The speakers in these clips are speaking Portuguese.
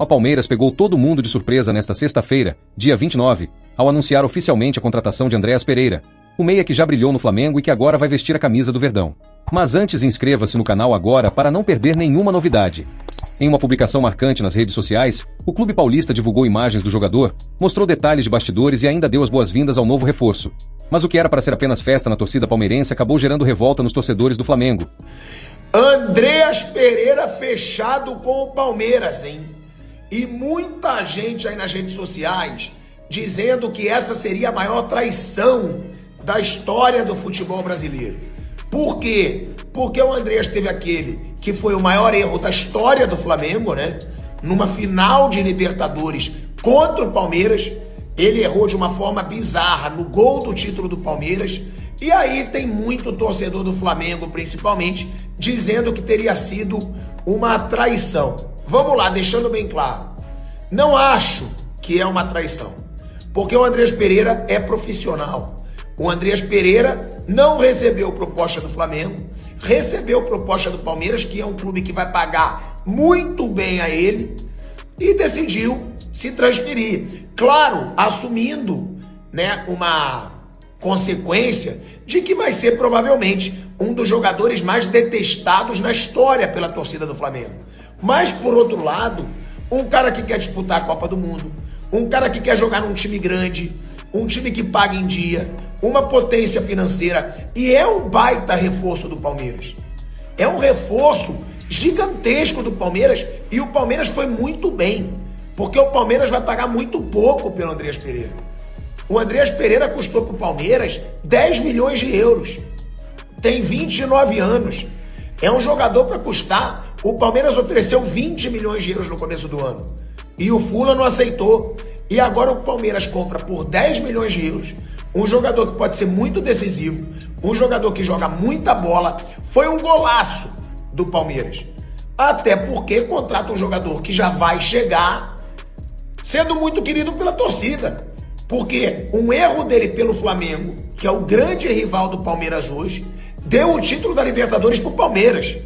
O Palmeiras pegou todo mundo de surpresa nesta sexta-feira, dia 29, ao anunciar oficialmente a contratação de Andréas Pereira, o meia que já brilhou no Flamengo e que agora vai vestir a camisa do Verdão. Mas antes, inscreva-se no canal agora para não perder nenhuma novidade. Em uma publicação marcante nas redes sociais, o clube paulista divulgou imagens do jogador, mostrou detalhes de bastidores e ainda deu as boas-vindas ao novo reforço. Mas o que era para ser apenas festa na torcida palmeirense acabou gerando revolta nos torcedores do Flamengo. Andréas Pereira fechado com o Palmeiras, hein? E muita gente aí nas redes sociais dizendo que essa seria a maior traição da história do futebol brasileiro. Por quê? Porque o Andréas teve aquele que foi o maior erro da história do Flamengo, né? Numa final de Libertadores contra o Palmeiras, ele errou de uma forma bizarra no gol do título do Palmeiras. E aí tem muito torcedor do Flamengo, principalmente, dizendo que teria sido uma traição. Vamos lá, deixando bem claro. Não acho que é uma traição, porque o Andréas Pereira é profissional. O Andréas Pereira não recebeu proposta do Flamengo, recebeu proposta do Palmeiras, que é um clube que vai pagar muito bem a ele, e decidiu se transferir. Claro, assumindo, né, uma consequência de que vai ser provavelmente um dos jogadores mais detestados na história pela torcida do Flamengo. Mas, por outro lado, um cara que quer disputar a Copa do Mundo, um cara que quer jogar num time grande, um time que paga em dia, uma potência financeira, e é um baita reforço do Palmeiras. É um reforço gigantesco do Palmeiras, e o Palmeiras foi muito bem, porque o Palmeiras vai pagar muito pouco pelo Andréas Pereira. O Andréas Pereira custou para o Palmeiras 10 milhões de euros. Tem 29 anos. É um jogador para custar. O Palmeiras ofereceu 20 milhões de euros no começo do ano. E o Fula não aceitou. E agora o Palmeiras compra por 10 milhões de euros um jogador que pode ser muito decisivo, um jogador que joga muita bola. Foi um golaço do Palmeiras. Até porque contrata um jogador que já vai chegar sendo muito querido pela torcida. Porque um erro dele pelo Flamengo, que é o grande rival do Palmeiras hoje, deu o título da Libertadores pro Palmeiras.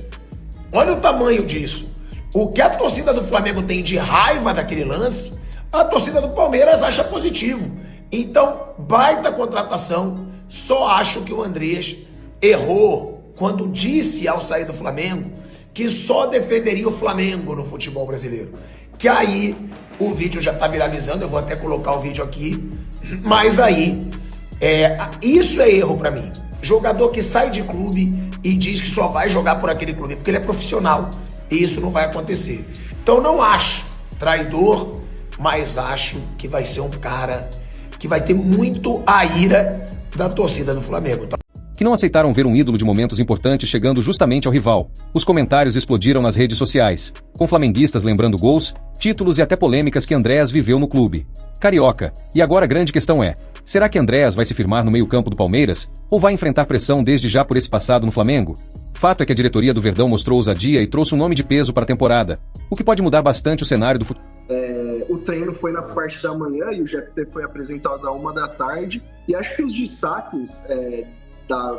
Olha o tamanho disso. O que a torcida do Flamengo tem de raiva daquele lance, a torcida do Palmeiras acha positivo. Então, baita contratação. Só acho que o Andréas errou quando disse ao sair do Flamengo que só defenderia o Flamengo no futebol brasileiro. Que aí o vídeo já tá viralizando, eu vou até colocar o vídeo aqui, mas aí isso é erro pra mim. Jogador que sai de clube e diz que só vai jogar por aquele clube, porque ele é profissional, e isso não vai acontecer. Então não acho traidor, mas acho que vai ser um cara que vai ter muito a ira da torcida do Flamengo, tá? Que não aceitaram ver um ídolo de momentos importantes chegando justamente ao rival. Os comentários explodiram nas redes sociais, com flamenguistas lembrando gols, títulos e até polêmicas que Andréas viveu no clube. Carioca. E agora a grande questão é, será que Andréas vai se firmar no meio-campo do Palmeiras, ou vai enfrentar pressão desde já por esse passado no Flamengo? Fato é que a diretoria do Verdão mostrou ousadia e trouxe um nome de peso para a temporada, o que pode mudar bastante o cenário do futebol. O treino foi na parte da manhã e o GFT foi apresentado à 1h da tarde, e acho que os destaques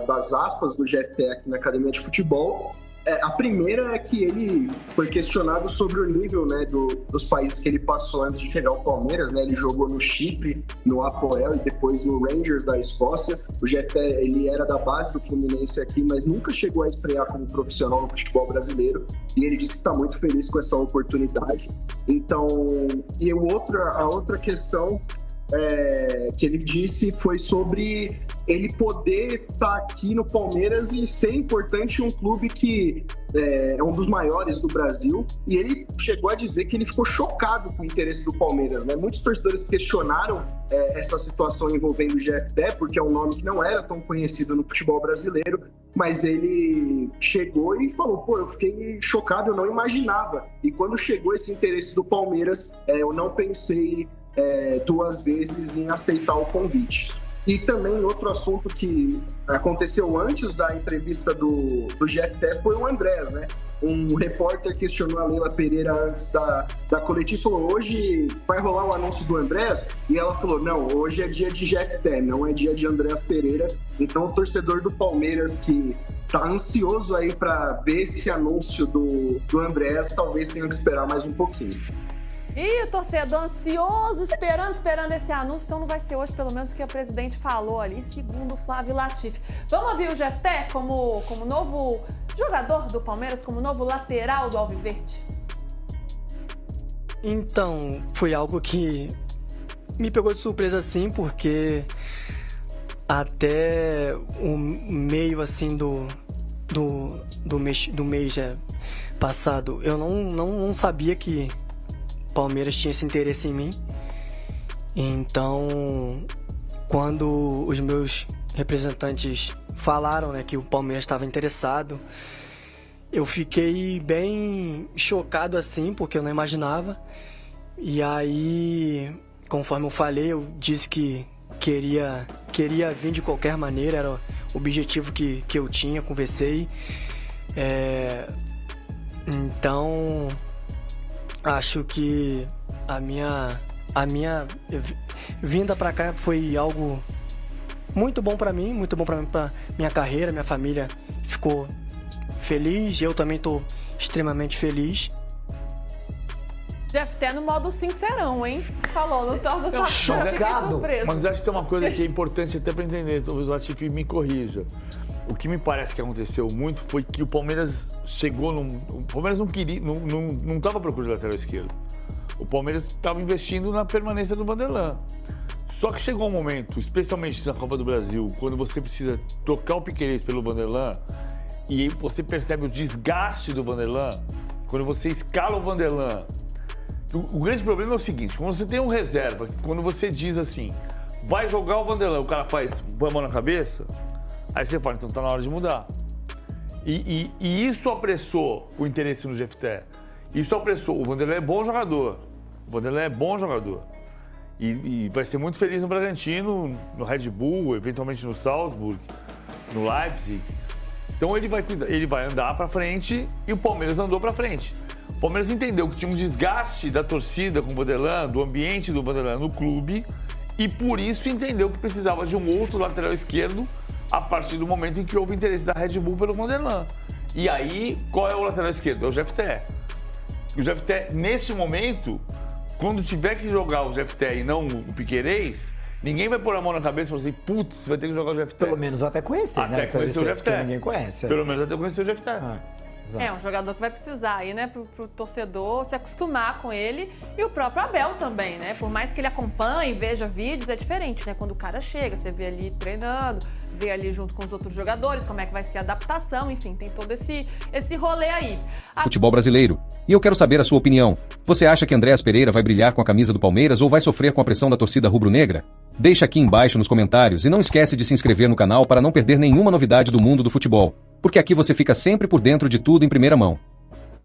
das aspas do GFT aqui na Academia de Futebol, a primeira é que ele foi questionado sobre o nível, né, dos países que ele passou antes de chegar ao Palmeiras, né? Ele jogou no Chipre, no Apoel e depois no Rangers da Escócia. O GFT, ele era da base do Fluminense aqui, mas nunca chegou a estrear como profissional no futebol brasileiro, e ele disse que está muito feliz com essa oportunidade. Então, e a outra questão que ele disse foi sobre ele poder estar aqui no Palmeiras e ser importante em um clube que é um dos maiores do Brasil, e ele chegou a dizer que ele ficou chocado com o interesse do Palmeiras, né? Muitos torcedores questionaram essa situação envolvendo o GFT, porque é um nome que não era tão conhecido no futebol brasileiro, mas ele chegou e falou, pô, eu fiquei chocado, eu não imaginava, e quando chegou esse interesse do Palmeiras, eu não pensei duas vezes em aceitar o convite. E também outro assunto que aconteceu antes da entrevista do GFT foi o Andréas, né? Um repórter questionou a Leila Pereira antes da coletiva e falou, hoje vai rolar o anúncio do Andréas? E ela falou, não, hoje é dia de GFT, não é dia de Andréas Pereira. Então o torcedor do Palmeiras que tá ansioso aí para ver esse anúncio do Andréas, talvez tenha que esperar mais um pouquinho. E o torcedor ansioso, esperando esse anúncio, então não vai ser hoje, pelo menos, o que a presidente falou ali, segundo o Flávio Latifi. Vamos ouvir o Jefté como novo jogador do Palmeiras, como novo lateral do Alviverde? Então, foi algo que me pegou de surpresa, sim, porque até o meio, assim, do mês passado, eu não sabia que o Palmeiras tinha esse interesse em mim. Então, quando os meus representantes falaram, né, que o Palmeiras estava interessado, eu fiquei bem chocado, assim, porque eu não imaginava. E aí, conforme eu falei, eu disse que queria vir de qualquer maneira, era o objetivo que eu tinha, conversei. Então, acho que a minha vinda pra cá foi algo muito bom pra mim, pra minha carreira. Minha família ficou feliz, eu também tô extremamente feliz. Jefté no modo sincerão, hein? Falou, não tá chocado. Mas acho que tem uma coisa que é importante até pra entender, talvez o Latifi me corrija. O que me parece que aconteceu muito foi que o Palmeiras chegou o Palmeiras não queria, não estava procurando de lateral esquerdo. O Palmeiras estava investindo na permanência do Vanderlan. Só que chegou um momento, especialmente na Copa do Brasil, quando você precisa trocar o Piquerez pelo Vanderlan, e aí você percebe o desgaste do Vanderlan, quando você escala o Vanderlan. O grande problema é o seguinte, quando você tem um reserva, quando você diz assim, vai jogar o Vanderlan, o cara põe a mão na cabeça, aí você fala, então tá na hora de mudar. E isso apressou o interesse no Jefté. Isso apressou. O Vanderlan é bom jogador. E vai ser muito feliz no Bragantino, no Red Bull, eventualmente no Salzburg, no Leipzig. Então ele vai andar pra frente e o Palmeiras andou pra frente. O Palmeiras entendeu que tinha um desgaste da torcida com o Vanderlan, do ambiente do Vanderlan no clube, e por isso entendeu que precisava de um outro lateral esquerdo a partir do momento em que houve interesse da Red Bull pelo Vanderlan. E aí, qual é o lateral esquerdo? É o Jefté. O Jefté, nesse momento, quando tiver que jogar o Jefté e não o Piquerez, ninguém vai pôr a mão na cabeça e falar assim, putz, vai ter que jogar o Jefté. Pelo menos até conhecer, né? Até conhecer o Jefté. Ninguém conhece. Pelo menos até conhecer o Jefté. É um jogador que vai precisar aí, né, pro torcedor se acostumar com ele, e o próprio Abel também, né? Por mais que ele acompanhe, veja vídeos, é diferente, né? Quando o cara chega, você vê ali treinando, vê ali junto com os outros jogadores, como é que vai ser a adaptação, enfim, tem todo esse rolê aí. Futebol brasileiro. E eu quero saber a sua opinião. Você acha que Andréas Pereira vai brilhar com a camisa do Palmeiras ou vai sofrer com a pressão da torcida rubro-negra? Deixa aqui embaixo nos comentários e não esquece de se inscrever no canal para não perder nenhuma novidade do mundo do futebol, porque aqui você fica sempre por dentro de tudo em primeira mão.